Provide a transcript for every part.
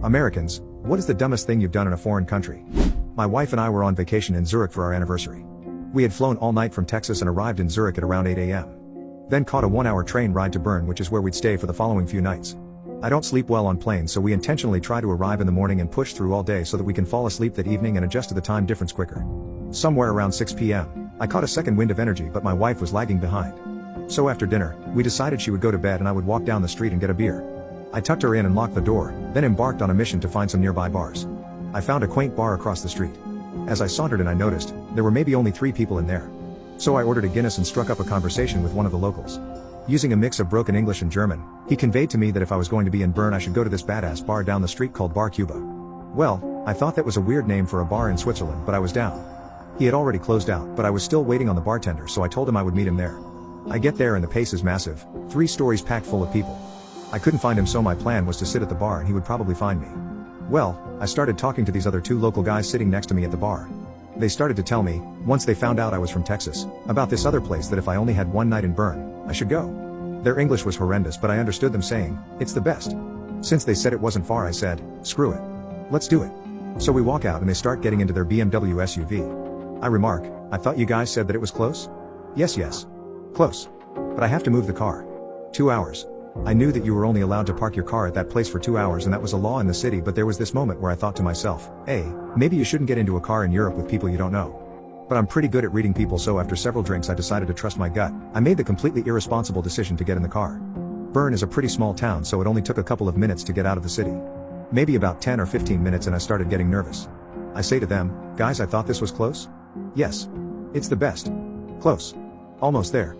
Americans, what is the dumbest thing you've done in a foreign country? My wife and I were on vacation in Zurich for our anniversary. We had flown all night from Texas and arrived in Zurich at around 8 a.m. Then caught a 1-hour train ride to Bern, which is where we'd stay for the following few nights. I don't sleep well on planes, so we intentionally try to arrive in the morning and push through all day so that we can fall asleep that evening and adjust to the time difference quicker. Somewhere around 6 p.m., I caught a second wind of energy, but my wife was lagging behind. So after dinner, we decided she would go to bed and I would walk down the street and get a beer. I tucked her in and locked the door, then embarked on a mission to find some nearby bars. I found a quaint bar across the street. As I sauntered in, I noticed there were maybe only 3 people in there. So I ordered a Guinness and struck up a conversation with one of the locals. Using a mix of broken English and German, he conveyed to me that if I was going to be in Bern, I should go to this badass bar down the street called Bar Cuba. Well, I thought that was a weird name for a bar in Switzerland, but I was down. He had already closed out, but I was still waiting on the bartender, so I told him I would meet him there. I get there and the pace is massive, 3 stories packed full of people. I couldn't find him, so my plan was to sit at the bar and he would probably find me. Well, I started talking to these other 2 local guys sitting next to me at the bar. They started to tell me, once they found out I was from Texas, about this other place that if I only had one night in Bern, I should go. Their English was horrendous, but I understood them saying, "It's the best." Since they said it wasn't far, I said, "Screw it. Let's do it." So we walk out and they start getting into their BMW SUV. I remark, "I thought you guys said that it was close?" Yes. Close. But I have to move the car. 2 hours. I knew that you were only allowed to park your car at that place for 2 hours, and that was a law in the city, but there was this moment where I thought to myself, maybe you shouldn't get into a car in Europe with people you don't know. But I'm pretty good at reading people, so after several drinks I decided to trust my gut. I made the completely irresponsible decision to get in the car. Bern is a pretty small town, so it only took a couple of minutes to get out of the city. Maybe about 10 or 15 minutes and I started getting nervous. I say to them, "Guys, I thought this was close?" "Yes. It's the best." "Close. Almost there."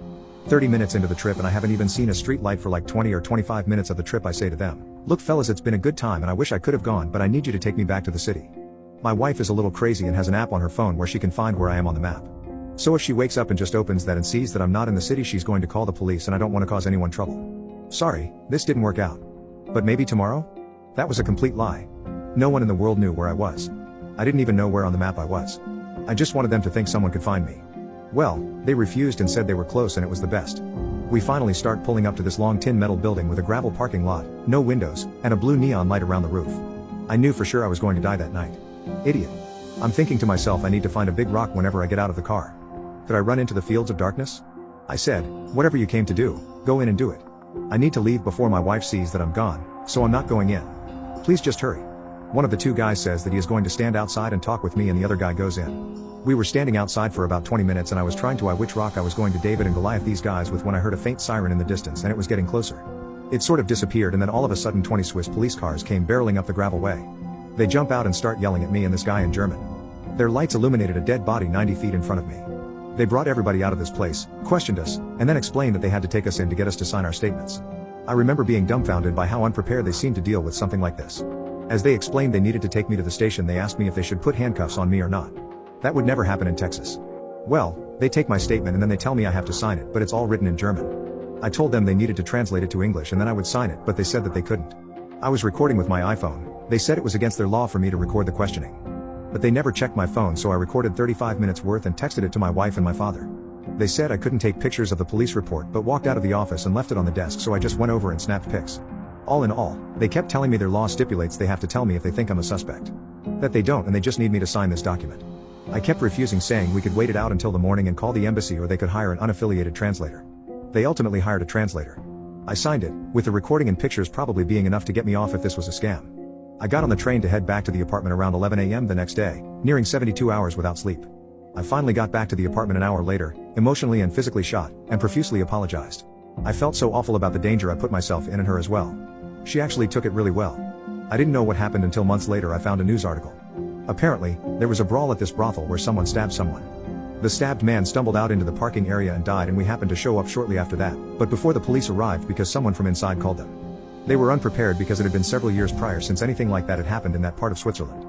30 minutes into the trip and I haven't even seen a street light for like 20 or 25 minutes of the trip. I say to them, "Look fellas, it's been a good time and I wish I could have gone, but I need you to take me back to the city." My wife is a little crazy and has an app on her phone where she can find where I am on the map. So if she wakes up and just opens that and sees that I'm not in the city, she's going to call the police, and I don't want to cause anyone trouble. Sorry, this didn't work out. But maybe tomorrow? That was a complete lie. No one in the world knew where I was. I didn't even know where on the map I was. I just wanted them to think someone could find me. Well, they refused and said they were close and it was the best. We finally start pulling up to this long tin metal building with a gravel parking lot, no windows, and a blue neon light around the roof. I knew for sure I was going to die that night. Idiot. I'm thinking to myself, I need to find a big rock whenever I get out of the car. Could I run into the fields of darkness? I said, "Whatever you came to do, go in and do it. I need to leave before my wife sees that I'm gone, so I'm not going in. Please just hurry." One of the 2 guys says that he is going to stand outside and talk with me, and the other guy goes in. We were standing outside for about 20 minutes and I was trying to eye which rock I was going to David and Goliath these guys with when I heard a faint siren in the distance and it was getting closer. It sort of disappeared and then all of a sudden 20 Swiss police cars came barreling up the gravel way. They jump out and start yelling at me and this guy in German. Their lights illuminated a dead body 90 feet in front of me. They brought everybody out of this place, questioned us, and then explained that they had to take us in to get us to sign our statements. I remember being dumbfounded by how unprepared they seemed to deal with something like this. As they explained they needed to take me to the station, they asked me if they should put handcuffs on me or not. That would never happen in Texas. Well, they take my statement and then they tell me I have to sign it, but it's all written in German. I told them they needed to translate it to English and then I would sign it, but they said that they couldn't. I was recording with my iPhone. They said it was against their law for me to record the questioning. But they never checked my phone, so I recorded 35 minutes worth and texted it to my wife and my father. They said I couldn't take pictures of the police report but walked out of the office and left it on the desk, so I just went over and snapped pics. All in all, they kept telling me their law stipulates they have to tell me if they think I'm a suspect. That they don't and they just need me to sign this document. I kept refusing, saying we could wait it out until the morning and call the embassy, or they could hire an unaffiliated translator. They ultimately hired a translator. I signed it, with the recording and pictures probably being enough to get me off if this was a scam. I got on the train to head back to the apartment around 11 a.m. the next day, nearing 72 hours without sleep. I finally got back to the apartment an hour later, emotionally and physically shot, and profusely apologized. I felt so awful about the danger I put myself in and her as well. She actually took it really well. I didn't know what happened until months later I found a news article. Apparently, there was a brawl at this brothel where someone stabbed someone. The stabbed man stumbled out into the parking area and died, and we happened to show up shortly after that, but before the police arrived because someone from inside called them. They were unprepared because it had been several years prior since anything like that had happened in that part of Switzerland.